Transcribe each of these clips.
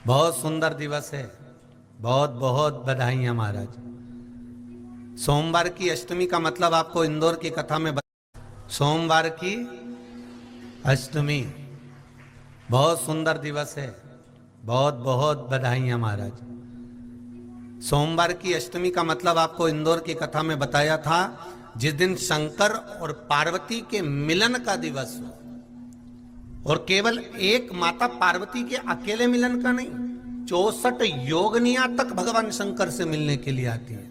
बहुत सुंदर दिवस है। बहुत बहुत बधाइयां महाराज। सोमवार की अष्टमी का मतलब आपको इंदौर की कथा में सोमवार की अष्टमी बहुत सुंदर दिवस है। बहुत बहुत बधाइयां महाराज। सोमवार की अष्टमी का मतलब आपको इंदौर की कथा में बताया था, जिस दिन शंकर और पार्वती के मिलन का दिवस हो। और केवल एक माता पार्वती के अकेले मिलन का नहीं, 64 योगनियां तक भगवान शंकर से मिलने के लिए आती है।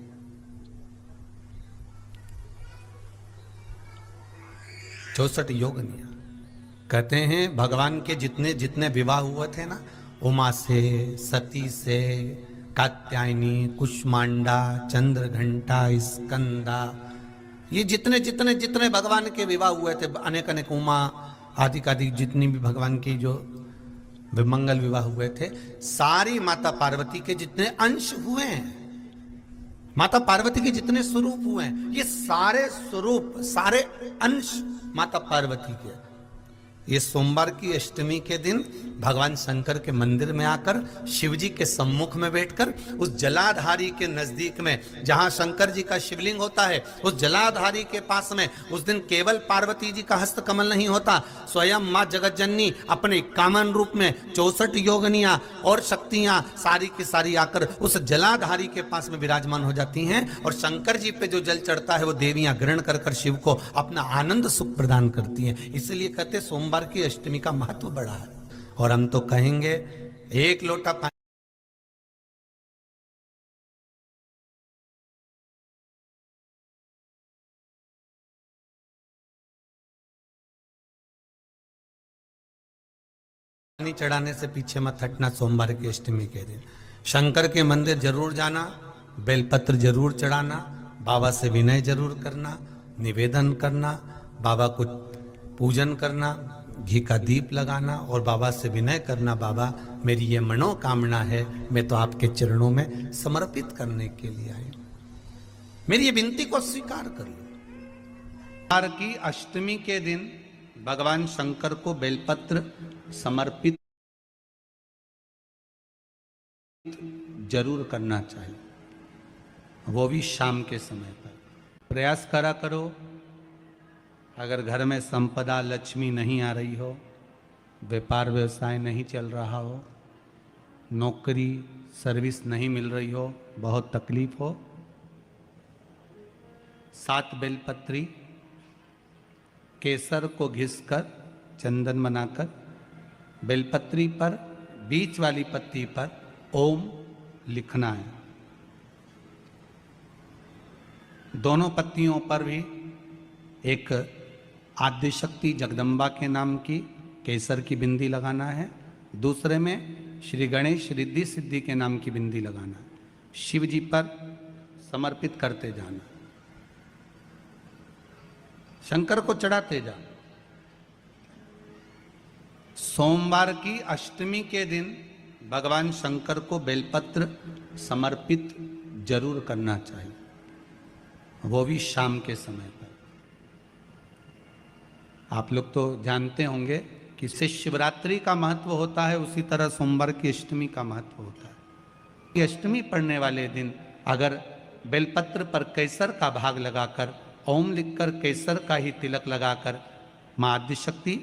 64 योगनियां। कहते हैं भगवान के जितने जितने विवाह हुए थे ना, उमा से, सती से, कात्यायनी, कुष्मांडा, चंद्रघंटा, स्कंदा, ये जितने जितने जितने भगवान के विवाह हुए थे, अनेक अनेक उमा आदि आदि जितनी भी भगवान की जो विमंगल विवाह हुए थे, सारी माता पार्वती के जितने अंश हुए हैं, माता पार्वती के जितने स्वरूप हुए हैं, ये सारे स्वरूप, सारे अंश माता पार्वती के। ये सोमवार की अष्टमी के दिन भगवान शंकर के मंदिर में आकर शिव जी के सम्मुख में बैठकर उस जलाधारी के नजदीक में, जहां शंकर जी का शिवलिंग होता है, उस जलाधारी के पास में उस दिन केवल पार्वती जी का हस्त कमल नहीं होता, स्वयं मां जगतजननी अपने कामन रूप में 64 योगनियां और शक्तियां सारी की सारी आकर उस जलाधारी के पास में विराजमान हो जाती हैं। और शंकर जी पे जो जल चढ़ता है वो देवियां ग्रहण कर कर शिव को अपना आनंद सुख प्रदान करती हैं। इसलिए कहते सोमवार की अष्टमी का महत्व बड़ा है। और हम तो कहेंगे एक लोटा पानी चढ़ाने से पीछे मत हटना। सोमवार की अष्टमी के दिन शंकर के मंदिर जरूर जाना, बेलपत्र जरूर चढ़ाना, बाबा से विनय जरूर करना, निवेदन करना, बाबा को पूजन करना, घी का दीप लगाना और बाबा से विनय करना, बाबा मेरी ये मनोकामना है, मैं तो आपके चरणों में समर्पित करने के लिए आई, मेरी ये विनती को स्वीकार कर लो। सोमवार की अष्टमी के दिन भगवान शंकर को बेलपत्र समर्पित जरूर करना चाहिए, वो भी शाम के समय पर। प्रयास करा करो, अगर घर में संपदा लक्ष्मी नहीं आ रही हो, व्यापार व्यवसाय नहीं चल रहा हो, नौकरी सर्विस नहीं मिल रही हो, बहुत तकलीफ हो, 7 बेलपत्री केसर को घिसकर चंदन बनाकर बेलपत्री पर बीच वाली पत्ती पर ओम लिखना है। दोनों पत्तियों पर भी एक आद्य शक्ति जगदम्बा के नाम की केसर की बिंदी लगाना है, दूसरे में श्री गणेश रिद्धि सिद्धि के नाम की बिंदी लगाना है। शिव जी पर समर्पित करते जाना, शंकर को चढ़ाते जाना। सोमवार की अष्टमी के दिन भगवान शंकर को बेलपत्र समर्पित जरूर करना चाहिए, वो भी शाम के समय पर। आप लोग तो जानते होंगे कि शिवरात्रि का महत्व होता है, उसी तरह सोमवार की अष्टमी का महत्व होता है। ये अष्टमी पढ़ने वाले दिन अगर बेलपत्र पर केसर का भाग लगाकर, ओम लिखकर केसर का ही तिलक लगाकर मां आदिशक्ति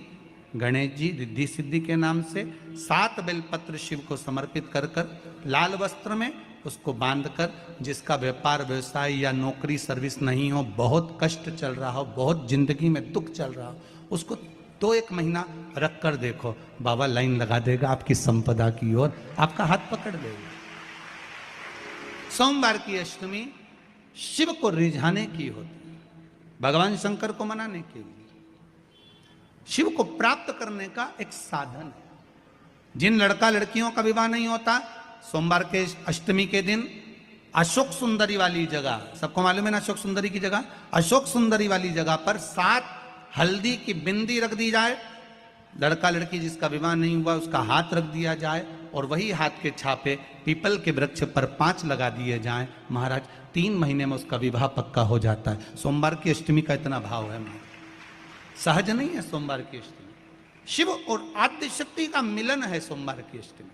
गणेश जी रिद्धि सिद्धि के नाम से 7 बेलपत्र शिव को समर्पित कर कर लाल वस्त्र में उसको बांधकर, जिसका व्यापार व्यवसाय या नौकरी सर्विस नहीं हो, बहुत कष्ट चल रहा हो, बहुत जिंदगी में दुख चल रहा हो, उसको 2-1 महीना रख कर देखो, बाबा लाइन लगा देगा आपकी संपदा की ओर, आपका हाथ पकड़ लेगा। सोमवार की अष्टमी शिव को रिझाने की होती है, भगवान शंकर को मनाने के लिए, शिव को प्राप्त करने का एक साधन है। जिन लड़का लड़कियों का विवाह नहीं होता, सोमवार के अष्टमी के दिन अशोक सुंदरी वाली जगह, सबको मालूम है ना अशोक सुंदरी की जगह, अशोक सुंदरी वाली जगह पर 7 हल्दी की बिंदी रख दी जाए, लड़का लड़की जिसका विवाह नहीं हुआ उसका हाथ रख दिया जाए और वही हाथ के छापे पीपल के वृक्ष पर 5 लगा दिए जाएं, महाराज 3 महीने में उसका विवाह पक्का हो जाता है। सोमवार की अष्टमी का इतना भाव है महाराज, सहज नहीं है सोमवार की अष्टमी। शिव और आद्य शक्ति का मिलन है सोमवार की अष्टमी।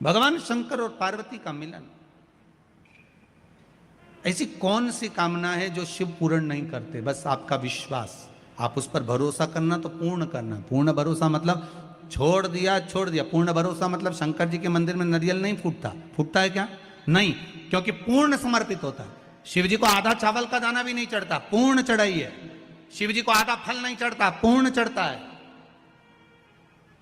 भगवान शंकर और पार्वती का मिलन। ऐसी कौन सी कामना है जो शिव पूर्ण नहीं करते? बस आपका विश्वास, आप उस पर भरोसा करना तो पूर्ण करना। पूर्ण भरोसा मतलब छोड़ दिया छोड़ दिया। पूर्ण भरोसा मतलब शंकर जी के मंदिर में नारियल नहीं फूटता। फूटता है क्या? नहीं, क्योंकि पूर्ण समर्पित होता है। शिव जी को आधा चावल का दाना भी नहीं चढ़ता, पूर्ण चढ़ाई है। शिव जी को आधा फल नहीं चढ़ता, पूर्ण चढ़ता है।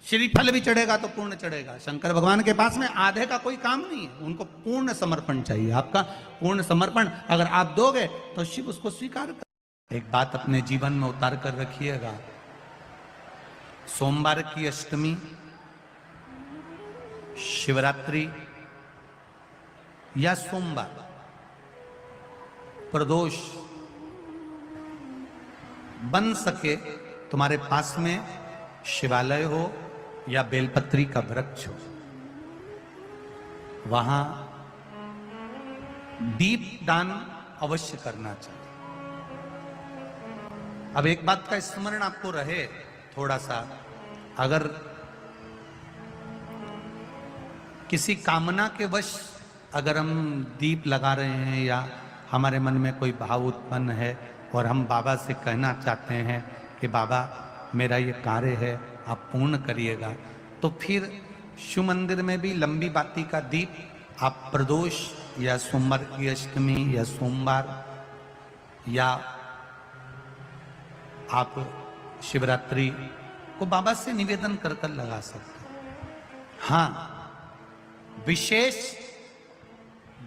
श्रीफल भी चढ़ेगा तो पूर्ण चढ़ेगा। शंकर भगवान के पास में आधे का कोई काम नहीं है, उनको पूर्ण समर्पण चाहिए। आपका पूर्ण समर्पण अगर आप दोगे तो शिव उसको स्वीकार कर। एक बात अपने जीवन में उतार कर रखिएगा, सोमवार की अष्टमी, शिवरात्रि या सोमवार, प्रदोष, बन सके तुम्हारे पास में शिवालय हो या बेलपत्री का वृक्ष हो, वहां दीप दान अवश्य करना चाहिए। अब एक बात का स्मरण आपको रहे थोड़ा सा, अगर किसी कामना के वश अगर हम दीप लगा रहे हैं या हमारे मन में कोई भाव उत्पन्न है और हम बाबा से कहना चाहते हैं कि बाबा मेरा ये कार्य है आप पूर्ण करिएगा, तो फिर शिव मंदिर में भी लंबी बाती का दीप आप प्रदोष या सोमवार की अष्टमी या सोमवार या आप शिवरात्रि को बाबा से निवेदन कर कर लगा सकते हैं। हाँ, विशेष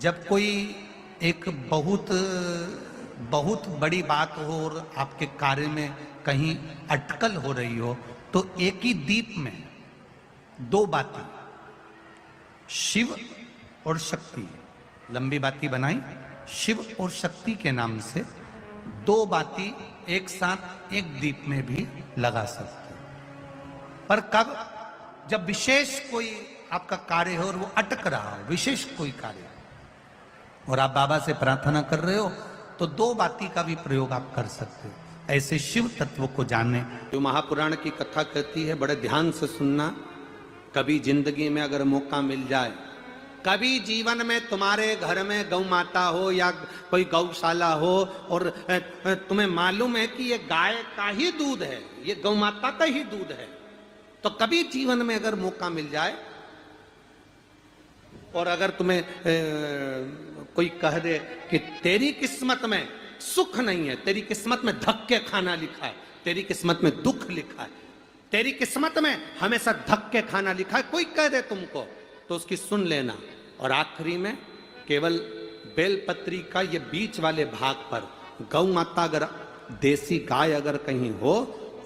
जब कोई एक बहुत बड़ी बात हो और आपके कार्य में कहीं अटकल हो रही हो, तो एक ही दीप में दो बाती, शिव और शक्ति, लंबी बाती बनाई शिव और शक्ति के नाम से, दो बाती एक साथ एक दीप में भी लगा सकते हैं। पर कब? जब विशेष कोई आपका कार्य हो और वो अटक रहा हो, विशेष कोई कार्य, और आप बाबा से प्रार्थना कर रहे हो, तो दो बाती का भी प्रयोग आप कर सकते हो। ऐसे शिव तत्व को जानने, जो महापुराण की कथा कहती है, बड़े ध्यान से सुनना। कभी जिंदगी में अगर मौका मिल जाए, कभी जीवन में तुम्हारे घर में गौ माता हो या कोई गौशाला हो और तुम्हें मालूम है कि ये गाय का ही दूध है, ये गौ माता का ही दूध है, तो कभी जीवन में अगर मौका मिल जाए और अगर तुम्हें कोई कह दे कि तेरी किस्मत में सुख नहीं है, तेरी किस्मत में धक्के खाना लिखा है, तेरी किस्मत में दुख लिखा है, तेरी किस्मत में हमेशा धक्के खाना लिखा है, कोई कह दे तुमको, तो उसकी सुन लेना। और आखिरी में केवल बेलपत्री का ये बीच वाले भाग पर गौ माता, अगर देसी गाय अगर कहीं हो,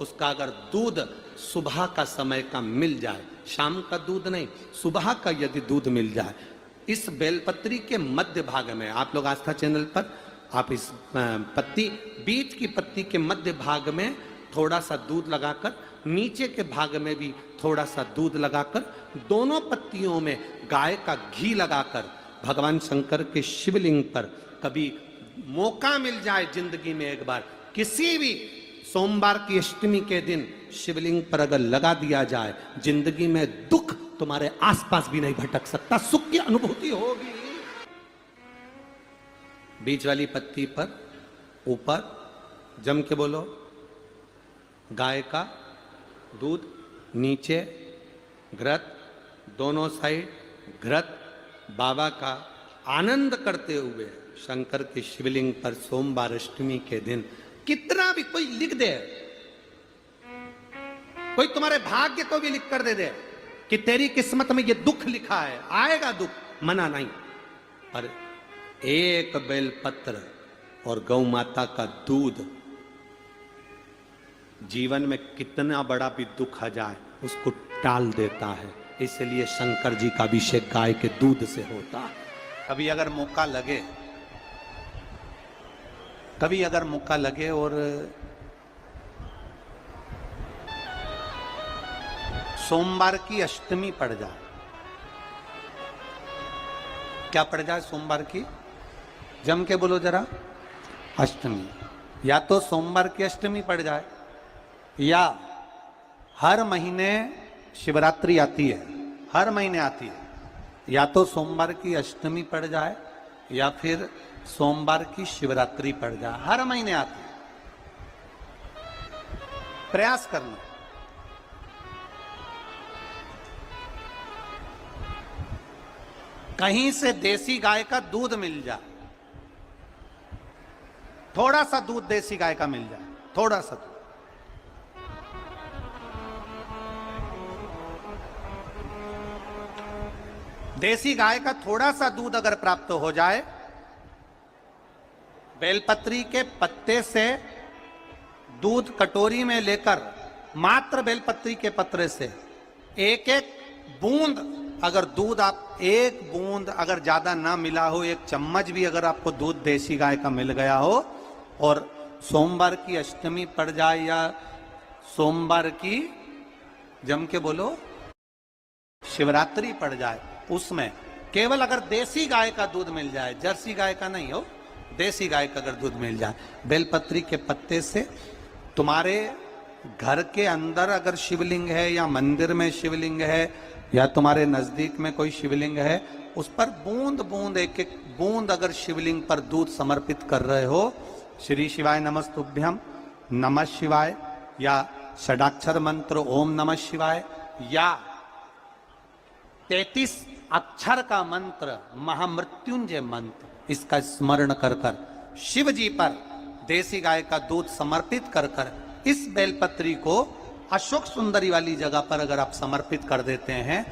उसका अगर दूध सुबह का समय का मिल जाए, शाम का दूध नहीं, सुबह का यदि दूध मिल जाए, इस बेलपत्री के मध्य भाग में, आप लोग आस्था चैनल पर आप इस पत्ती, बीच की पत्ती के मध्य भाग में थोड़ा सा दूध लगाकर, नीचे के भाग में भी थोड़ा सा दूध लगाकर, दोनों पत्तियों में गाय का घी लगाकर भगवान शंकर के शिवलिंग पर कभी मौका मिल जाए जिंदगी में एक बार, किसी भी सोमवार की अष्टमी के दिन शिवलिंग पर अगर लगा दिया जाए, जिंदगी में दुख तुम्हारे आसपास भी नहीं भटक सकता, सुख की अनुभूति होगी। बीच वाली पत्ती पर ऊपर जम के बोलो गाय का दूध, नीचे घृत, दोनों साइड घृत, बाबा का आनंद करते हुए शंकर के शिवलिंग पर सोमवार अष्टमी के दिन, कितना भी कोई लिख दे, कोई तुम्हारे भाग्य को भी लिख कर दे कि तेरी किस्मत में ये दुख लिखा है, आएगा दुख, मना नहीं, पर एक बेलपत्र और गौ माता का दूध जीवन में कितना बड़ा भी दुख आ जाए उसको टाल देता है। इसलिए शंकर जी का अभिषेक गाय के दूध से होता है। कभी अगर मौका लगे, कभी अगर मौका लगे और सोमवार की अष्टमी पड़ जाए, क्या पड़ जाए सोमवार की? जम के बोलो जरा, अष्टमी। या तो सोमवार की अष्टमी पड़ जाए, या हर महीने शिवरात्रि आती है, हर महीने आती है, या तो सोमवार की अष्टमी पड़ जाए या फिर सोमवार की शिवरात्रि पड़ जाए, हर महीने आती है। प्रयास करना। कहीं से देसी गाय का दूध मिल जाए, थोड़ा सा दूध देसी गाय का मिल जाए, थोड़ा सा दूध। देसी गाय का थोड़ा सा दूध अगर प्राप्त हो जाए, बेलपत्री के पत्ते से दूध कटोरी में लेकर, मात्र बेलपत्री के पत्रे से एक एक बूंद, अगर दूध आप एक बूंद अगर ज्यादा ना मिला हो, एक चम्मच भी अगर आपको दूध देसी गाय का मिल गया हो, और सोमवार की अष्टमी पड़ जाए या सोमवार की, जम के बोलो, शिवरात्रि पड़ जाए, उसमें केवल अगर देसी गाय का दूध मिल जाए, जर्सी गाय का नहीं हो, देसी गाय का अगर दूध मिल जाए, बेलपत्री के पत्ते से, तुम्हारे घर के अंदर अगर शिवलिंग है या मंदिर में शिवलिंग है या तुम्हारे नजदीक में कोई शिवलिंग है, उस पर बूंद बूंद, एक एक बूंद अगर शिवलिंग पर दूध समर्पित कर रहे हो, श्री शिवाय नमस्तुभ्यम, नमः शिवाय, या षडाक्षर मंत्र ओम नमः शिवाय, या 33 अक्षर का मंत्र महामृत्युंजय मंत्र, इसका स्मरण कर कर शिव जी पर देसी गाय का दूध समर्पित कर कर इस बेलपत्री को अशोक सुंदरी वाली जगह पर अगर आप समर्पित कर देते हैं,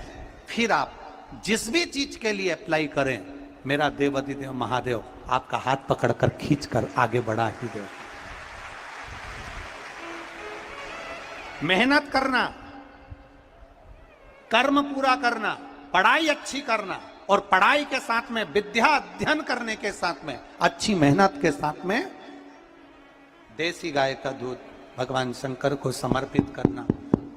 फिर आप जिस भी चीज के लिए अप्लाई करें, मेरा देवाधिदेव महादेव आपका हाथ पकड़कर खींचकर आगे बढ़ा ही दे। मेहनत करना, कर्म पूरा करना, पढ़ाई अच्छी करना, और पढ़ाई के साथ में विद्या अध्ययन करने के साथ में अच्छी मेहनत के साथ में देसी गाय का दूध भगवान शंकर को समर्पित करना,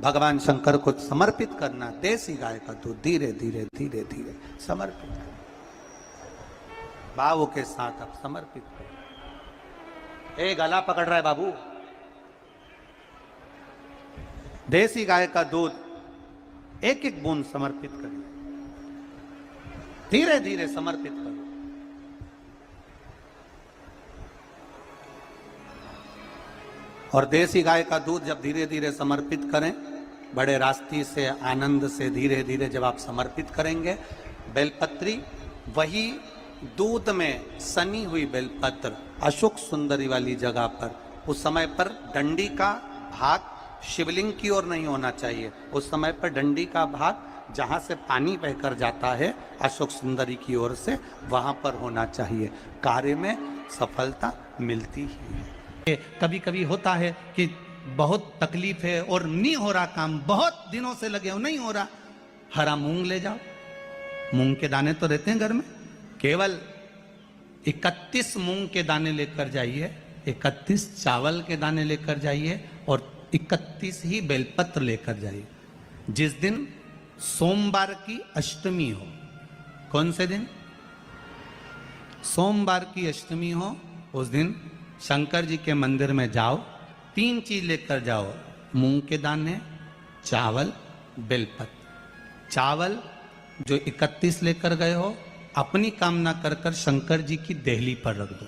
भगवान शंकर को समर्पित करना, देसी गाय का दूध धीरे धीरे धीरे धीरे समर्पित करना, भावों के साथ आप समर्पित करो। ए गला पकड़ रहा है बाबू, देसी गाय का दूध एक एक बूंद समर्पित करिए, धीरे धीरे समर्पित करो। और देसी गाय का दूध जब धीरे धीरे समर्पित करें, बड़े रास्ती से, आनंद से धीरे धीरे जब आप समर्पित करेंगे, बेलपत्री वही दूध में सनी हुई बेलपत्र अशोक सुंदरी वाली जगह पर, उस समय पर डंडी का भाग शिवलिंग की ओर नहीं होना चाहिए, उस समय पर डंडी का भाग जहां से पानी बहकर जाता है अशोक सुंदरी की ओर से, वहां पर होना चाहिए। कार्य में सफलता मिलती ही है। कभी कभी होता है कि बहुत तकलीफ है और नहीं हो रहा काम, बहुत दिनों से लगे हो, नहीं हो रहा, हरा मूंग ले जाओ, मूंग के दाने तो रहते हैं घर में, केवल 31 मूंग के दाने लेकर जाइए, 31 चावल के दाने लेकर जाइए, और 31 ही बेलपत्र लेकर जाइए। जिस दिन सोमवार की अष्टमी हो, कौन से दिन? सोमवार की अष्टमी हो, उस दिन शंकर जी के मंदिर में जाओ, 3 चीज लेकर जाओ, मूंग के दाने, चावल, बेलपत्र। चावल जो 31 लेकर गए हो, अपनी कामना कर कर शंकर जी की देहली पर रख दो,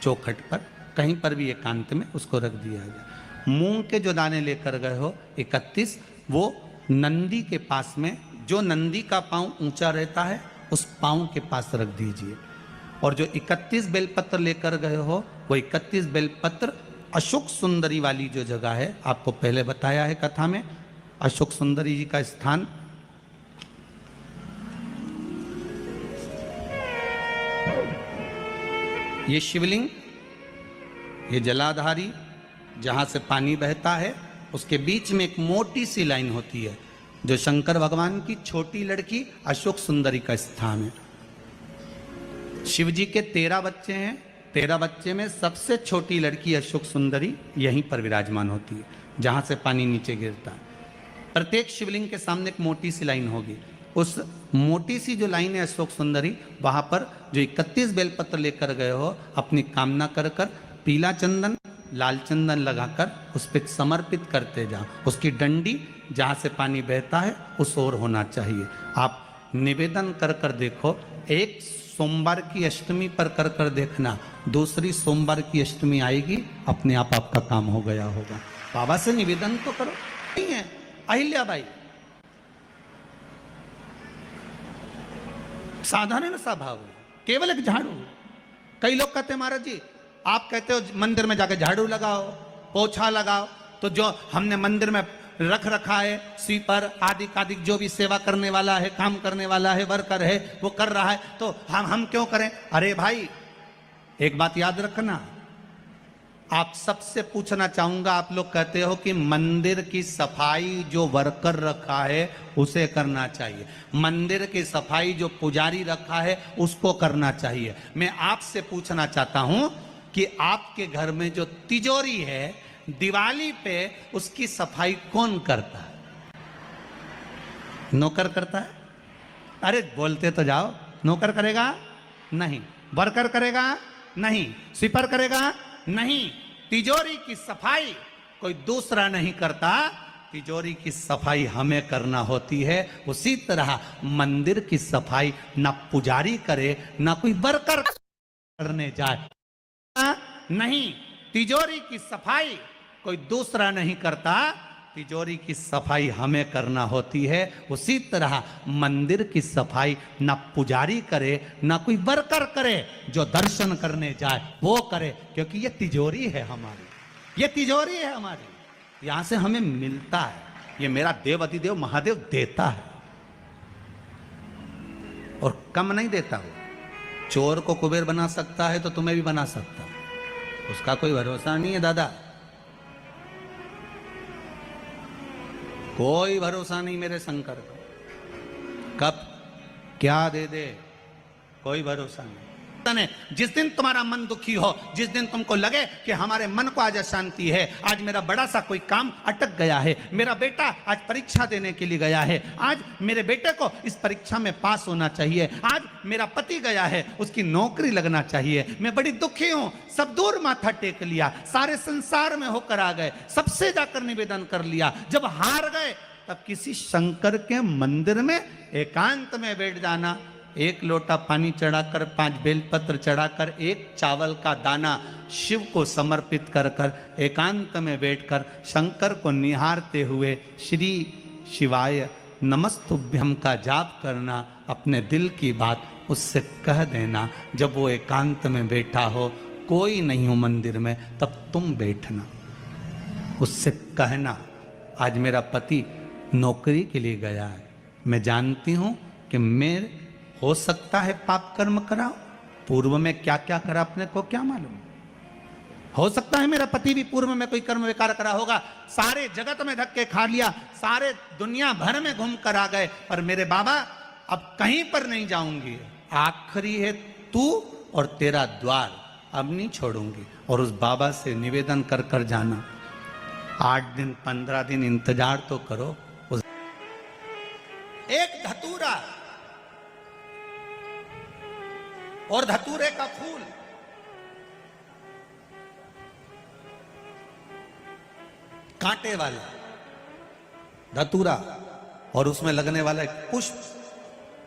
चौखट पर, कहीं पर भी एकांत में उसको रख दिया जाए। मूंग के जो दाने लेकर गए हो 31, वो नंदी के पास में, जो नंदी का पांव ऊंचा रहता है उस पांव के पास रख दीजिए। और जो 31 बेलपत्र लेकर गए हो, वो 31 बेलपत्र अशोक सुंदरी वाली जो जगह है, आपको पहले बताया है कथा में, अशोक सुंदरी जी का स्थान ये शिवलिंग, ये जलाधारी जहां से पानी बहता है, उसके बीच में एक मोटी सी लाइन होती है, जो शंकर भगवान की छोटी लड़की अशोक सुंदरी का स्थान है। शिव जी के 13 बच्चे हैं, 13 बच्चे में सबसे छोटी लड़की अशोक सुंदरी यहीं पर विराजमान होती है, जहां से पानी नीचे गिरता है। प्रत्येक शिवलिंग के सामने एक मोटी सी लाइन होगी, उस मोटी सी जो लाइन है अशोक सुंदरी, वहां पर जो 31 बेलपत्र लेकर गए हो, अपनी कामना कर कर पीला चंदन, लाल चंदन लगाकर उस पर समर्पित करते जाओ। उसकी डंडी जहाँ से पानी बहता है उस ओर होना चाहिए। आप निवेदन कर कर देखो, एक सोमवार की अष्टमी पर कर कर देखना, दूसरी सोमवार की अष्टमी आएगी, अपने आप आपका काम हो गया होगा। बाबा से निवेदन तो करो। नहीं है अहिल्याबाई, साधारण सा भाव है, केवल एक झाड़ू। कई लोग कहते हैं महाराज जी आप कहते हो मंदिर में जाकर झाड़ू लगाओ, पोछा लगाओ, तो जो हमने मंदिर में रख रखा है स्वीपर आदि आदि जो भी सेवा करने वाला है, काम करने वाला है, वर्कर है, वो कर रहा है, तो हम क्यों करें? अरे भाई एक बात याद रखना, आप सबसे पूछना चाहूंगा, आप लोग कहते हो कि मंदिर की सफाई जो वर्कर रखा है उसे करना चाहिए, मंदिर की सफाई जो पुजारी रखा है उसको करना चाहिए। मैं आपसे पूछना चाहता हूं कि आपके घर में जो तिजोरी है, दिवाली पे उसकी सफाई कौन करता है? नौकर करता है? अरे बोलते तो जाओ। नौकर करेगा? नहीं। वर्कर करेगा? नहीं। स्वीपर करेगा? नहीं। तिजोरी की सफाई कोई दूसरा नहीं करता, तिजोरी की सफाई हमें करना होती है। उसी तरह मंदिर की सफाई ना पुजारी करे ना कोई वर्कर करने जाए, नहीं, तिजोरी की सफाई कोई दूसरा नहीं करता, तिजोरी की सफाई हमें करना होती है। उसी तरह मंदिर की सफाई ना पुजारी करे ना कोई वर्कर करे, जो दर्शन करने जाए वो करे, क्योंकि ये तिजोरी है हमारी, ये तिजोरी है हमारी, यहां से हमें मिलता है, ये मेरा देव अधिदेव महादेव देता है और कम नहीं देता। वो चोर को कुबेर बना सकता है तो तुम्हें भी बना सकता है, उसका कोई भरोसा नहीं है दादा, कोई भरोसा नहीं मेरे शंकर का, कब क्या दे दे कोई भरोसा नहीं। जिस दिन तुम्हारा मन दुखी हो, जिस दिन तुमको लगे कि हमारे मन को आज अशांति है, आज मेरा बड़ा सा कोई काम अटक गया है, मेरा बेटा आज परीक्षा देने के लिए गया है, आज मेरे बेटे को इस परीक्षा में पास होना चाहिए, आज मेरा पति गया है उसकी नौकरी लगना चाहिए, मैं बड़ी दुखी हूं, सब दूर माथा टेक लिया, सारे संसार में होकर आ गए, सबसे जाकर निवेदन कर लिया, जब हार गए तब किसी शंकर के मंदिर में एकांत में बैठ जाना, एक लोटा पानी चढ़ाकर, 5 बेलपत्र चढ़ाकर, एक चावल का दाना शिव को समर्पित कर कर एकांत में बैठकर शंकर को निहारते हुए श्री शिवाय नमस्तुभ्यम का जाप करना, अपने दिल की बात उससे कह देना। जब वो एकांत में बैठा हो, कोई नहीं हो मंदिर में, तब तुम बैठना, उससे कहना आज मेरा पति नौकरी के लिए गया है, मैं जानती हूं कि मैं हो सकता है पाप कर्म करा, पूर्व में क्या क्या करा अपने को क्या मालूम, हो सकता है मेरा पति भी पूर्व में कोई कर्म विकार करा होगा, सारे जगत में धक्के खा लिया, सारे दुनिया भर में घूम कर आ गए, पर मेरे बाबा अब कहीं पर नहीं जाऊंगी, आखिरी है तू और तेरा द्वार, अब नहीं छोड़ूंगी। और उस बाबा से निवेदन कर कर जाना, 8 दिन 15 दिन इंतजार तो करो। एक धतूरा और धतूरे का फूल, कांटे वाला धतूरा और उसमें लगने वाला एक पुष्प,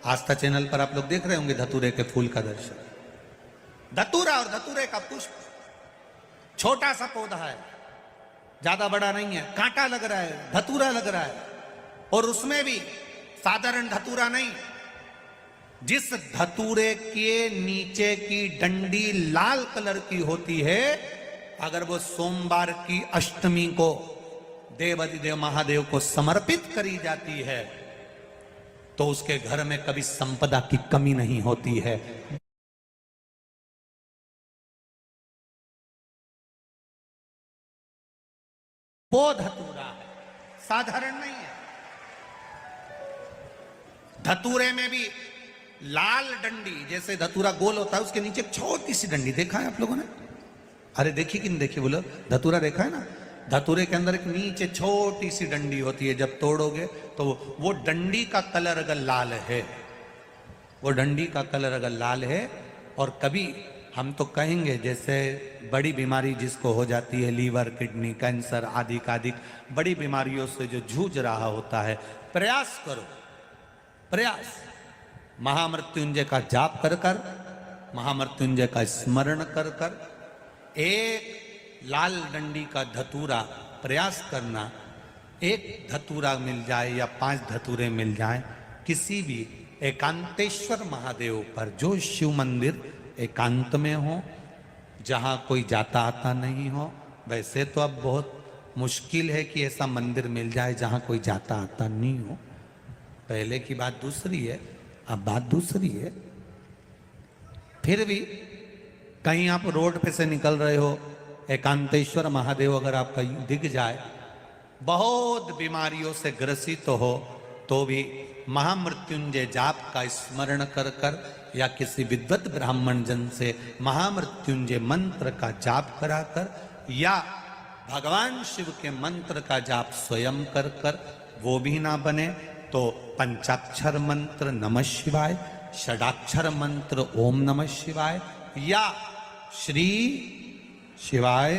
आस्था चैनल पर आप लोग देख रहे होंगे धतूरे के फूल का दर्शन। धतूरा और धतूरे का पुष्प, छोटा सा पौधा है, ज्यादा बड़ा नहीं है, कांटा लग रहा है, धतूरा लग रहा है, और उसमें भी साधारण धतूरा नहीं, जिस धतूरे के नीचे की डंडी लाल कलर की होती है, अगर वो सोमवार की अष्टमी को देवाधिदेव महादेव को समर्पित करी जाती है तो उसके घर में कभी संपदा की कमी नहीं होती है। वो धतूरा है, साधारण नहीं है। धतूरे में भी लाल डंडी, जैसे धतूरा गोल होता है उसके नीचे छोटी सी डंडी, देखा है आप लोगों ने? अरे देखी कि नहीं देखी बोलो? धतूरा देखा है ना? धतूरे के अंदर एक नीचे छोटी सी डंडी होती है, जब तोड़ोगे तो वो डंडी का कलर अगर लाल है, वो डंडी का कलर अगर लाल है, और कभी हम तो कहेंगे जैसे बड़ी बीमारी जिसको हो जाती है, लीवर, किडनी, कैंसर आदि आदि बड़ी बीमारियों से जो जूझ रहा होता है, प्रयास करो, प्रयास महामृत्युंजय का जाप कर कर, महामृत्युंजय का स्मरण कर कर, एक लाल डंडी का धतूरा प्रयास करना, एक धतूरा मिल जाए या 5 धतूरे मिल जाए किसी भी एकांतेश्वर महादेव पर, जो शिव मंदिर एकांत में हो, जहां कोई जाता आता नहीं हो। वैसे तो अब बहुत मुश्किल है कि ऐसा मंदिर मिल जाए जहां कोई जाता आता नहीं हो। पहले की बात दूसरी है, अब बात दूसरी है। फिर भी कहीं आप रोड पे से निकल रहे हो, एकांतेश्वर महादेव अगर आपका दिख जाए, बहुत बीमारियों से ग्रसित हो, तो भी महामृत्युंजय जाप का स्मरण कर कर या किसी विद्वत ब्राह्मण जन से महामृत्युंजय मंत्र का जाप कराकर या भगवान शिव के मंत्र का जाप स्वयं कर कर, वो भी ना बने तो पंचाक्षर मंत्र नमः शिवाय, षडाक्षर मंत्र ओम नमः शिवाय या श्री शिवाय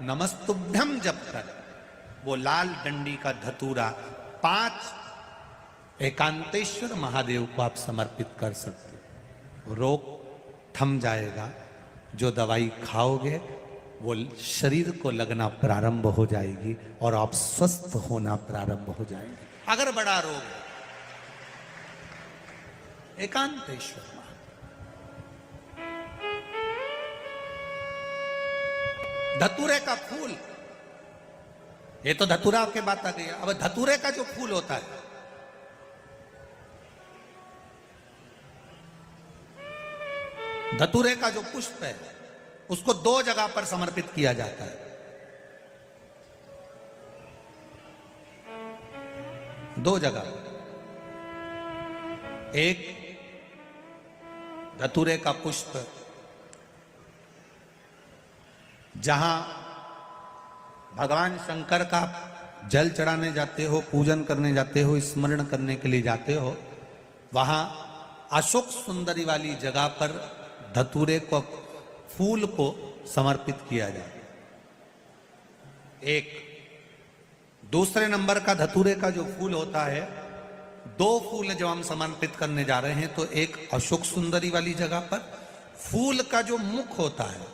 नमस्तुभ्यम जप कर वो लाल डंडी का धतूरा 5 एकांतेश्वर महादेव को आप समर्पित कर सकते हो। रोग थम जाएगा, जो दवाई खाओगे वो शरीर को लगना प्रारंभ हो जाएगी और आप स्वस्थ होना प्रारंभ हो जाएंगे। अगर बड़ा रोग है, एकांतेश्वर धतूरे का फूल, ये तो धतूरा के बात आ गई। अब धतूरे का जो फूल होता है, धतूरे का जो पुष्प है, उसको 2 जगह पर समर्पित किया जाता है। 2 जगह, एक धतूरे का पुष्प जहां भगवान शंकर का जल चढ़ाने जाते हो, पूजन करने जाते हो, स्मरण करने के लिए जाते हो, वहां अशोक सुंदरी वाली जगह पर धतूरे को फूल को समर्पित किया जाए। एक दूसरे नंबर का धतूरे का जो फूल होता है, 2 फूल जब हम समर्पित करने जा रहे हैं, तो एक अशोक सुंदरी वाली जगह पर फूल का जो मुख होता है,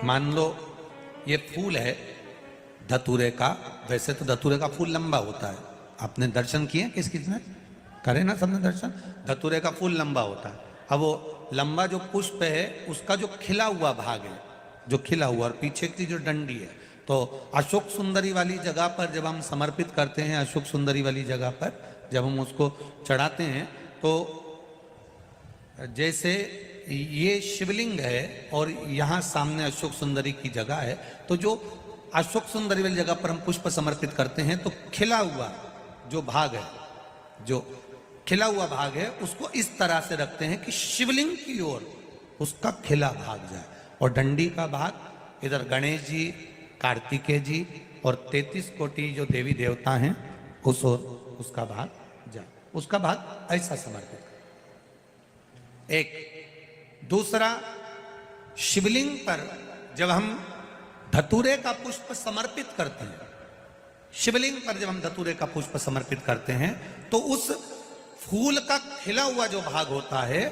मान लो ये फूल है धतूरे का। वैसे तो धतूरे का फूल लंबा होता है, आपने दर्शन किए किस किसने करे ना, सबने दर्शन। धतूरे का फूल लंबा होता है। अब वो लंबा जो पुष्प है, उसका जो खिला हुआ भाग है, जो खिला हुआ, और पीछे की जो डंडी है, तो अशोक सुंदरी वाली जगह पर जब हम समर्पित करते हैं, अशोक सुंदरी वाली जगह पर जब हम उसको चढ़ाते हैं, तो जैसे ये शिवलिंग है और यहाँ सामने अशोक सुंदरी की जगह है, तो जो अशोक सुंदरी वाली जगह पर हम पुष्प समर्पित करते हैं, तो खिला हुआ जो भाग है, जो खिला हुआ भाग है, उसको इस तरह से रखते हैं कि शिवलिंग की ओर उसका खिला भाग जाए, और डंडी का भाग इधर गणेश जी, कार्तिकेय जी और 33 कोटि जो देवी देवता हैं उस ओर उसका भाग जाए। उसका भाग ऐसा समर्पित कर। एक दूसरा, शिवलिंग पर जब हम धतूरे का पुष्प समर्पित करते हैं, शिवलिंग पर जब हम धतूरे का पुष्प समर्पित करते हैं, तो उस फूल का खिला हुआ जो भाग होता है,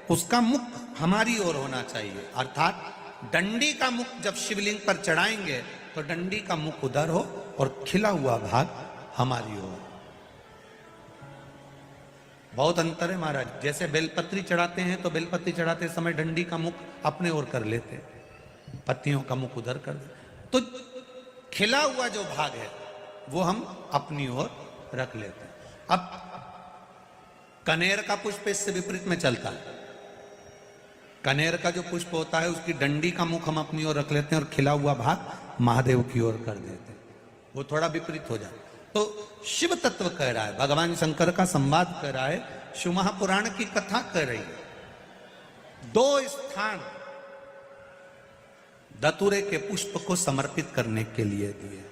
उसका मुख हमारी ओर होना चाहिए। अर्थात डंडी का मुख जब शिवलिंग पर चढ़ाएंगे तो डंडी का मुख उधर हो और खिला हुआ भाग हमारी ओर। बहुत अंतर है महाराज। जैसे बेलपत्री चढ़ाते हैं तो बेलपत्री चढ़ाते समय डंडी का मुख अपने ओर कर लेते, पत्तियों का मुख उधर कर देते, तो खिला हुआ जो भाग है वो हम अपनी ओर रख लेते हैं। अब कनेर का पुष्प इससे विपरीत में चलता है। कनेर का जो पुष्प होता है, उसकी डंडी का मुख हम अपनी ओर रख लेते हैं और खिला हुआ भाग महादेव की ओर कर देते हैं। वो थोड़ा विपरीत हो जाता है। तो शिव तत्व कह रहा है, भगवान शंकर का संवाद कर रहा है, शिव महापुराण की कथा कर रही है। 2 स्थान धतूरे के पुष्प को समर्पित करने के लिए दिए।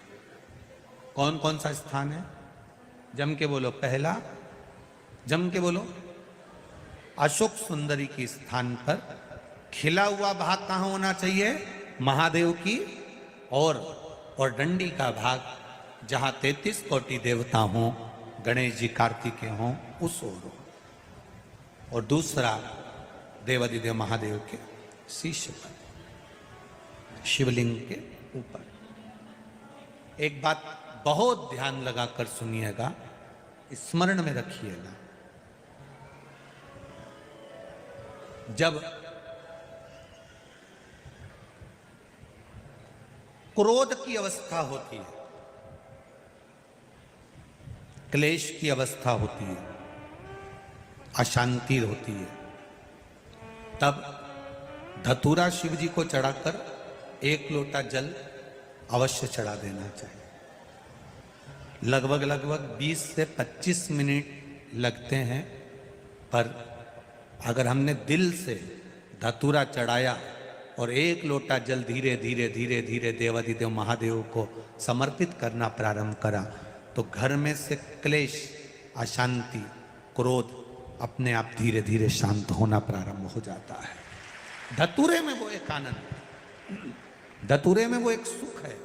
कौन कौन सा स्थान है? जम के बोलो। पहला, जम के बोलो, अशोक सुंदरी के स्थान पर खिला हुआ भाग कहाँ होना चाहिए? महादेव की और डंडी का भाग जहां 33 कोटि देवता हों, गणेश जी कार्तिकेय हों, उस ओर हो। और दूसरा देवादिदेव महादेव के शीश पर, शिवलिंग के ऊपर। एक बात बहुत ध्यान लगाकर सुनिएगा, स्मरण में रखिएगा। जब क्रोध की अवस्था होती है, क्लेश की अवस्था होती है, अशांति होती है, तब धतूरा शिव जी को चढ़ाकर 1 लोटा जल अवश्य चढ़ा देना चाहिए। लगभग 20 से 25 मिनट लगते हैं, पर अगर हमने दिल से धतूरा चढ़ाया और 1 लोटा जल धीरे धीरे धीरे धीरे देवादिदेव महादेव को समर्पित करना प्रारंभ करा, तो घर में से क्लेश, अशांति, क्रोध अपने आप धीरे धीरे शांत होना प्रारंभ हो जाता है। धतूरे में वो एक आनंद है, धतूरे में वो एक सुख है,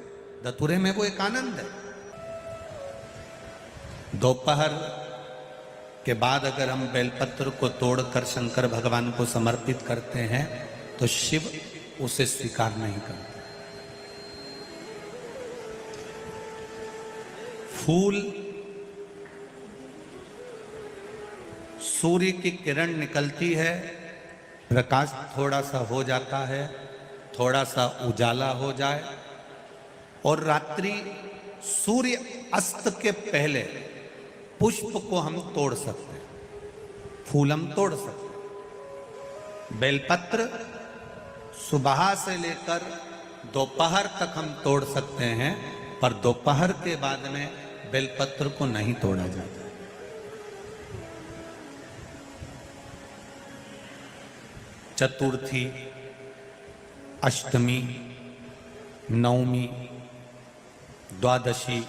धतूरे में वो एक आनंद है। दोपहर के बाद अगर हम बेलपत्र को तोड़कर शंकर भगवान को समर्पित करते हैं तो शिव उसे स्वीकार नहीं करते। फूल, सूर्य की किरण निकलती है, प्रकाश थोड़ा सा हो जाता है, थोड़ा सा उजाला हो जाए, और रात्रि सूर्य अस्त के पहले पुष्प को हम तोड़ सकते हैं, फूल हम तोड़ सकते हैं। बेलपत्र सुबह से लेकर दोपहर तक हम तोड़ सकते हैं, पर दोपहर के बाद में बेलपत्र को नहीं तोड़ा जाता। चतुर्थी, अष्टमी, नवमी, द्वादशी,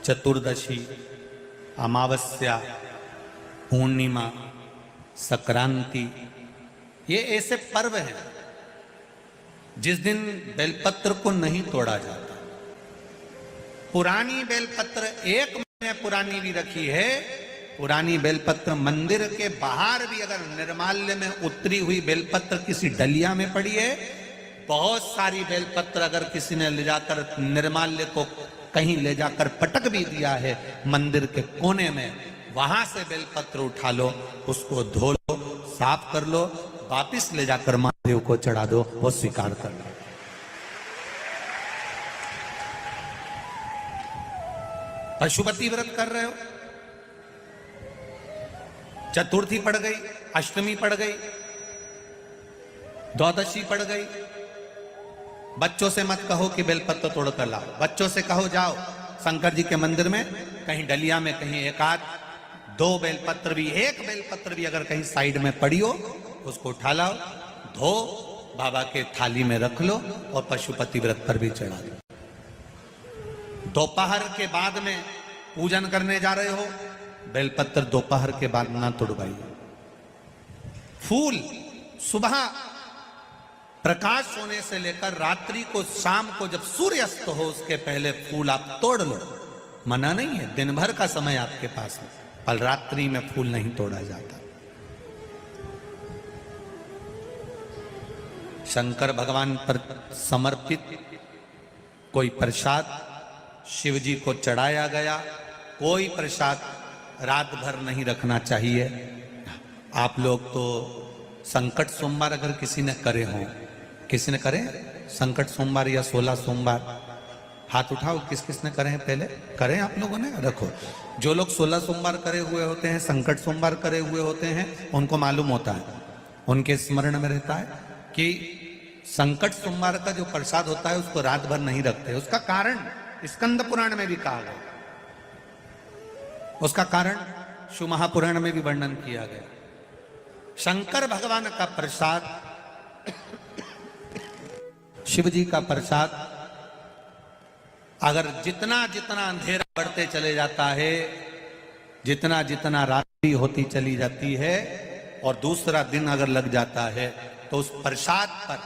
चतुर्दशी, अमावस्या, पूर्णिमा, संक्रांति, ये ऐसे पर्व हैं जिस दिन बेलपत्र को नहीं तोड़ा जाता। पुरानी बेलपत्र 1 महीने पुरानी भी रखी है। पुरानी बेलपत्र मंदिर के बाहर भी अगर निर्माल्य में उतरी हुई बेलपत्र किसी डलिया में पड़ी है, बहुत सारी बेलपत्र अगर किसी ने ले जाकर निर्माल्य को कहीं ले जाकर पटक भी दिया है मंदिर के कोने में, वहां से बेलपत्र उठा लो, उसको धो लो, साफ कर लो, वापिस ले जाकर महादेव को चढ़ा दो, वो स्वीकार कर लो। पशुपति व्रत कर रहे हो, चतुर्थी पड़ गई, अष्टमी पड़ गई, द्वादशी पड़ गई, बच्चों से मत कहो कि बेलपत्र तोड़ कर लाओ। बच्चों से कहो जाओ शंकर जी के मंदिर में, कहीं डलिया में कहीं 1-2 बेलपत्र भी, 1 बेलपत्र भी अगर कहीं साइड में पड़ी हो, उसको उठा लाओ, धो, बाबा के थाली में रख लो और पशुपति व्रत पर भी चढ़ा दो। दोपहर के बाद में पूजन करने जा रहे हो, बेलपत्र दोपहर के बाद ना तोड़वाइए। फूल सुबह प्रकाश होने से लेकर रात्रि को, शाम को जब सूर्य अस्त हो उसके पहले फूल आप तोड़ लो, मना नहीं है, दिन भर का समय आपके पास है, पर रात्रि में फूल नहीं तोड़ा जाता। शंकर भगवान पर समर्पित कोई प्रसाद शिव जी को चढ़ाया गया, कोई प्रसाद रात भर नहीं रखना चाहिए। आप लोग तो संकट सोमवार अगर किसी ने करे हो, किसी ने करे संकट सोमवार या 16 सोमवार, हाथ उठाओ, किस किस ने करे हैं? पहले करें आप लोगों ने, रखो। जो लोग 16 सोमवार करे हुए होते हैं, संकट सोमवार करे हुए होते हैं, उनको मालूम होता है, उनके स्मरण में रहता है कि संकट सोमवार का जो प्रसाद होता है उसको रात भर नहीं रखते। उसका कारण स्कंद पुराण में भी कहा गया, उसका कारण शिव महापुराण में भी वर्णन किया गया। शंकर भगवान का प्रसाद, शिव जी का प्रसाद, अगर जितना जितना अंधेरा बढ़ते चले जाता है, जितना जितना रात्रि होती चली जाती है और दूसरा दिन अगर लग जाता है, तो उस प्रसाद पर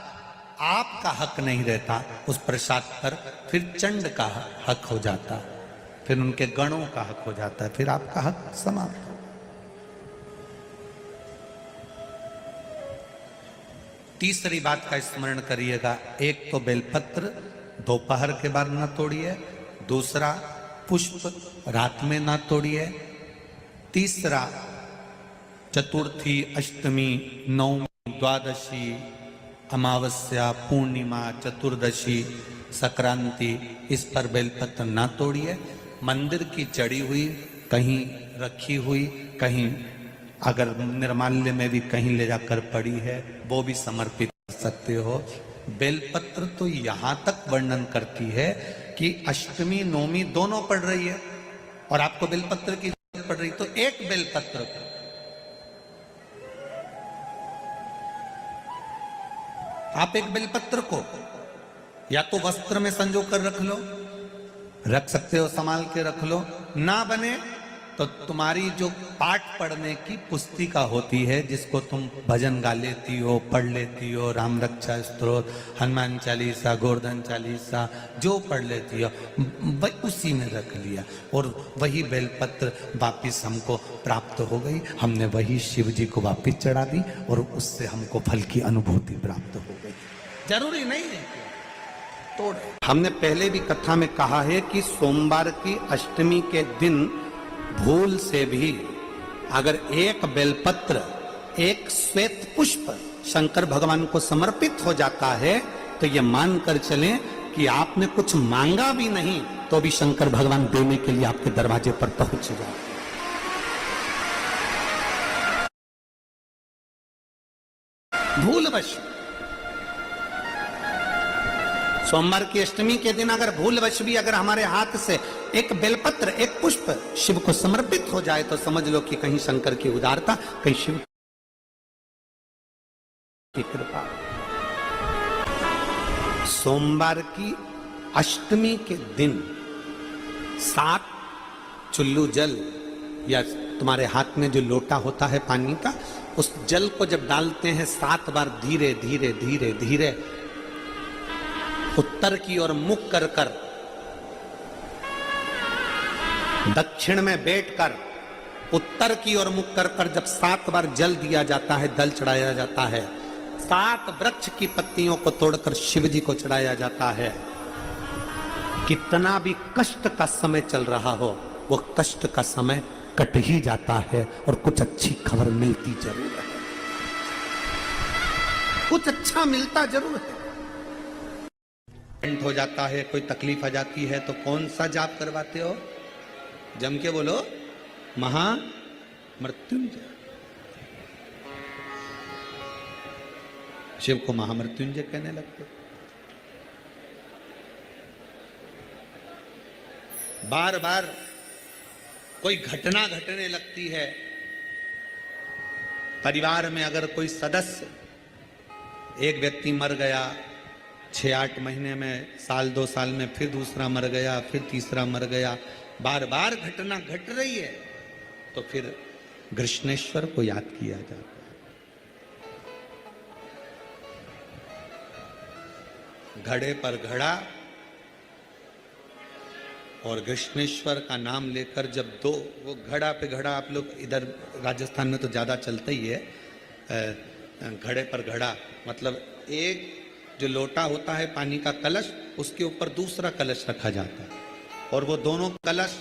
आपका हक नहीं रहता, उस प्रसाद पर फिर चंड का हक हो जाता, फिर उनके गणों का हक हो जाता है, फिर आपका हक समाप्त। तीसरी बात का स्मरण करिएगा, एक तो बेलपत्र दोपहर के बाद ना तोड़िए, दूसरा पुष्प रात में ना तोड़िए, तीसरा चतुर्थी, अष्टमी, नवमी, द्वादशी, अमावस्या, पूर्णिमा, चतुर्दशी, संक्रांति, इस पर बेलपत्र ना तोड़िए। मंदिर की चढ़ी हुई, कहीं रखी हुई, कहीं अगर निर्माल्य में भी कहीं ले जाकर पड़ी है वो भी समर्पित कर सकते हो। बेलपत्र तो यहां तक वर्णन करती है कि अष्टमी नवमी दोनों पड़ रही है और आपको बेलपत्र की जरूरत पड़ रही, तो एक बेलपत्र आप एक बेलपत्र को या तो वस्त्र में संजो कर रख लो, रख सकते हो, संभाल के रख लो, ना बने तो तुम्हारी जो पाठ पढ़ने की पुस्तिका होती है, जिसको तुम भजन गा लेती हो, पढ़ लेती हो, राम रक्षा स्तोत्र, हनुमान चालीसा, गोवर्धन चालीसा, जो पढ़ लेती हो वही उसी में रख लिया और वही बेलपत्र वापिस हमको प्राप्त हो गई, हमने वही शिव जी को वापिस चढ़ा दी और उससे हमको फल की अनुभूति प्राप्त हो गई। जरूरी नहीं है तो हमने पहले भी कथा में कहा है कि सोमवार की अष्टमी के दिन भूल से भी अगर एक बेलपत्र, एक श्वेत पुष्प शंकर भगवान को समर्पित हो जाता है तो ये मानकर चलें कि आपने कुछ मांगा भी नहीं तो भी शंकर भगवान देने के लिए आपके दरवाजे पर पहुंच जाए। भूलवश सोमवार की अष्टमी के दिन अगर भूलवश भी अगर हमारे हाथ से एक बेलपत्र, एक पुष्प शिव को समर्पित हो जाए तो समझ लो कि कहीं शंकर की उदारता, कहीं शिव की कृपा। सोमवार की अष्टमी के दिन 7 चुल्लू जल या तुम्हारे हाथ में जो लोटा होता है पानी का, उस जल को जब डालते हैं 7 बार धीरे धीरे धीरे धीरे उत्तर की ओर मुख कर कर, दक्षिण में बैठकर उत्तर की ओर मुख कर कर जब 7 बार जल दिया जाता है, दल चढ़ाया जाता है, 7 वृक्ष की पत्तियों को तोड़कर शिव जी को चढ़ाया जाता है। कितना भी कष्ट का समय चल रहा हो, वो कष्ट का समय कट ही जाता है और कुछ अच्छी खबर मिलती जरूर है, कुछ अच्छा मिलता जरूर है। हो जाता है, कोई तकलीफ आ जाती है तो कौन सा जाप करवाते हो? जम के बोलो, महामृत्युंजय। शिव को महामृत्युंजय कहने लगते। बार बार कोई घटना घटने लगती है, परिवार में अगर कोई सदस्य, एक व्यक्ति मर गया, 6-8 महीने में, साल 2 साल में फिर दूसरा मर गया, फिर तीसरा मर गया, बार बार घटना घट रही है, तो फिर कृष्णेश्वर को याद किया जाता है। घड़े पर घड़ा और कृष्णेश्वर का नाम लेकर जब दो, वो घड़ा पे घड़ा, आप लोग इधर राजस्थान में तो ज्यादा चलता ही है, घड़े पर घड़ा मतलब एक जो लोटा होता है पानी का कलश, उसके ऊपर दूसरा कलश रखा जाता है और वो दोनों कलश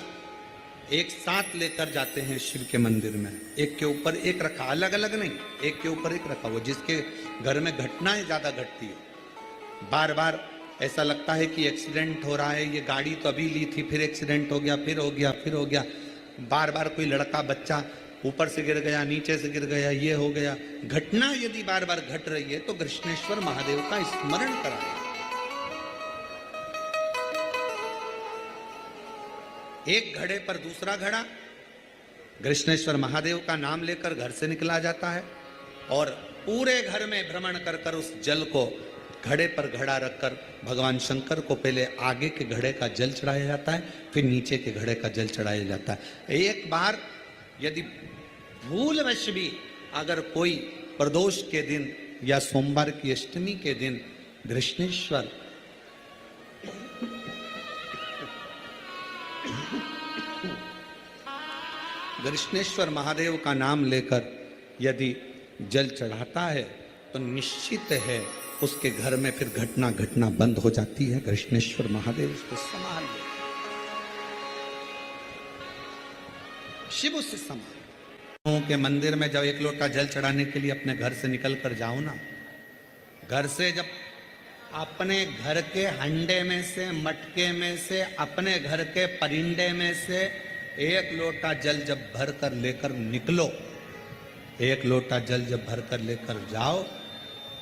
एक साथ लेकर जाते हैं शिव के मंदिर में, एक के ऊपर एक रखा, अलग अलग नहीं, एक के ऊपर एक रखा। वो जिसके घर में घटनाएं ज्यादा घटती है, बार बार ऐसा लगता है कि एक्सीडेंट हो रहा है, ये गाड़ी तो अभी ली थी, फिर एक्सीडेंट हो गया, फिर हो गया, फिर हो गया, बार बार कोई लड़का बच्चा ऊपर से गिर गया, नीचे से गिर गया, ये हो गया, घटना यदि बार बार घट रही है तो कृष्णेश्वर महादेव का स्मरण कराएं। एक घड़े पर दूसरा घड़ा, कृष्णेश्वर महादेव का नाम लेकर घर से निकला जाता है और पूरे घर में भ्रमण कर कर उस जल को घड़े पर घड़ा रखकर भगवान शंकर को पहले आगे के घड़े का जल चढ़ाया जाता है, फिर नीचे के घड़े का जल चढ़ाया जाता है। एक बार यदि भूलवश भी अगर कोई प्रदोष के दिन या सोमवार की अष्टमी के दिन कृष्णेश्वर महादेव का नाम लेकर यदि जल चढ़ाता है तो निश्चित है उसके घर में फिर घटना बंद हो जाती है। कृष्णेश्वर महादेव उसको संभाल ले, शिव उससे संभाल के मंदिर में जब एक लोटा जल चढ़ाने के लिए अपने घर से निकल कर जाओ ना, घर से जब अपने घर के हंडे में से, मटके में से, अपने घर के परिंडे में से एक लोटा जल जब भर कर लेकर निकलो, एक लोटा जल जब भर कर लेकर जाओ,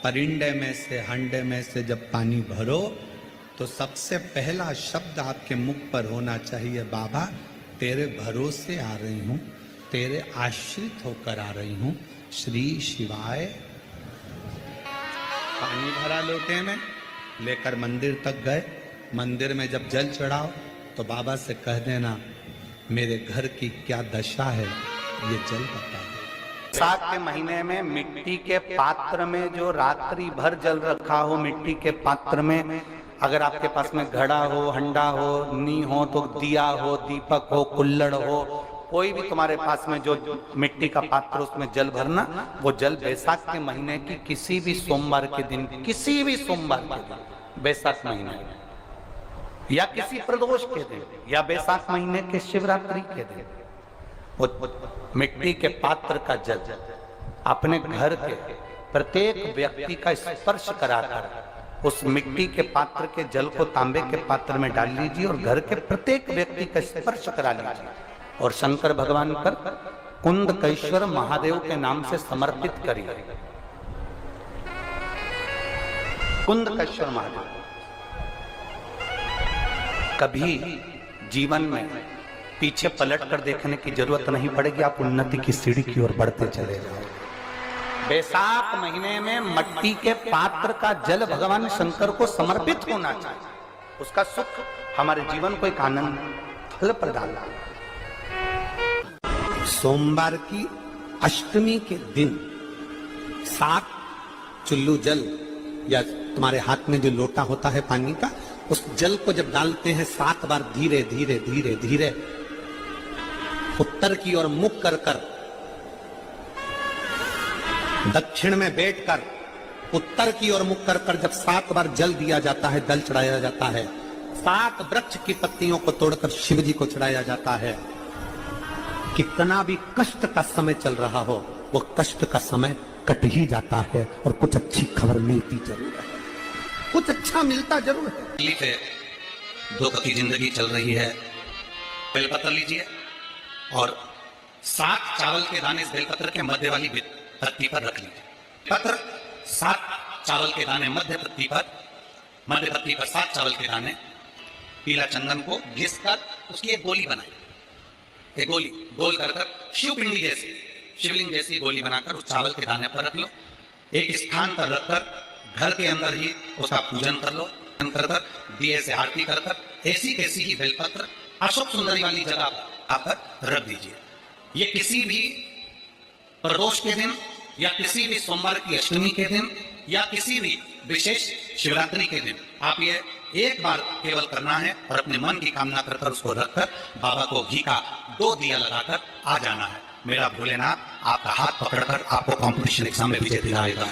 परिंडे में से, हंडे में से जब पानी भरो तो सबसे पहला शब्द आपके मुख पर होना चाहिए, बाबा तेरे भरोसे आ रही हूं, तेरे आश्रित होकर आ रही हूं, श्री शिवाय। पानी भरा लोटे में लेकर मंदिर तक गए, मंदिर में जब जल चढ़ाओ तो बाबा से कह देना मेरे घर की क्या दशा है ये जल बता दे। साथ के महीने में मिट्टी के पात्र में जो रात्रि भर जल रखा हो, मिट्टी के पात्र में अगर आपके पास में घड़ा हो, हंडा हो, नी हो तो दिया हो, दीपक हो, कुल्लड़ हो, कोई भी तुम्हारे पास में जो मिट्टी का पात्र उसमें जल भरना, वो जल बैसाख के महीने की किसी भी सोमवार के दिन, किसी भी सोमवार के दिन, बैसाख महीने या किसी प्रदोष के दिन या बैसाख महीने के शिवरात्रि के दिन, वो मिट्टी के पात्र का जल अपने घर के प्रत्येक व्यक्ति का स्पर्श कराकर उस मिट्टी के पात्र के जल को तांबे के पात्र में डाल लीजिए और घर के प्रत्येक व्यक्ति का स्पर्श करा लीजिए और शंकर भगवान पर कुंदकेश्वर महादेव के नाम से समर्पित करिए। कुंदकेश्वर महादेव कभी जीवन में पीछे पलट कर देखने की जरूरत नहीं पड़ेगी, आप उन्नति की सीढ़ी की ओर बढ़ते चले जाओगे। बैसाख महीने में मट्टी के पात्र का जल भगवान शंकर को समर्पित होना चाहिए, उसका सुख हमारे जीवन को एक आनंद फल प्रदान। सोमवार की अष्टमी के दिन 7 चुल्लू जल या तुम्हारे हाथ में जो लोटा होता है पानी का, उस जल को जब डालते हैं 7 बार धीरे धीरे धीरे धीरे उत्तर की ओर मुख कर कर, दक्षिण में बैठकर उत्तर की ओर मुख कर कर जब 7 बार जल दिया जाता है, जल चढ़ाया जाता है, 7 वृक्ष की पत्तियों को तोड़कर शिव जी को चढ़ाया जाता है। कितना भी कष्ट का समय चल रहा हो, वो कष्ट का समय कट ही जाता है और कुछ अच्छी खबर मिलती जरूर है, कुछ अच्छा मिलता जरूर है। दुख की जिंदगी चल रही है, बेलपत्र लीजिए और 7 चावल के दाने इस बेलपत्र के मध्य वाली पत्ती पर रख लीजिए। पत्र 7 चावल के दाने मध्य पत्ती पर 7 चावल के दाने, पीला चंदन को घिस कर उसकी एक गोली बनाई, एक गोली गोल कर शिवपिंडी जैसी, शिवलिंग जैसी गोली बनाकर उस चावल के दाने पर रख लो। एक स्थान पर रखकर घर के अंदर ही उसका पूजन कर लो, कर दिए से आरती कर ऐसी कैसी ही बेलपत्र अशोक सुंदरी वाली जगह पर रख दीजिए। ये किसी भी प्रदोष के दिन या किसी भी सोमवार की अष्टमी के दिन या किसी भी विशेष शिवरात्रि के दिन आप ये एक बार केवल करना है और अपने मन की कामना कर उसको रखकर बाबा को घी का 2 दिया लगाकर आ जाना है। मेरा भोलेनाथ आपका हाथ पकड़कर आपको कंपटीशन एग्जाम में विजय दिलाएगा।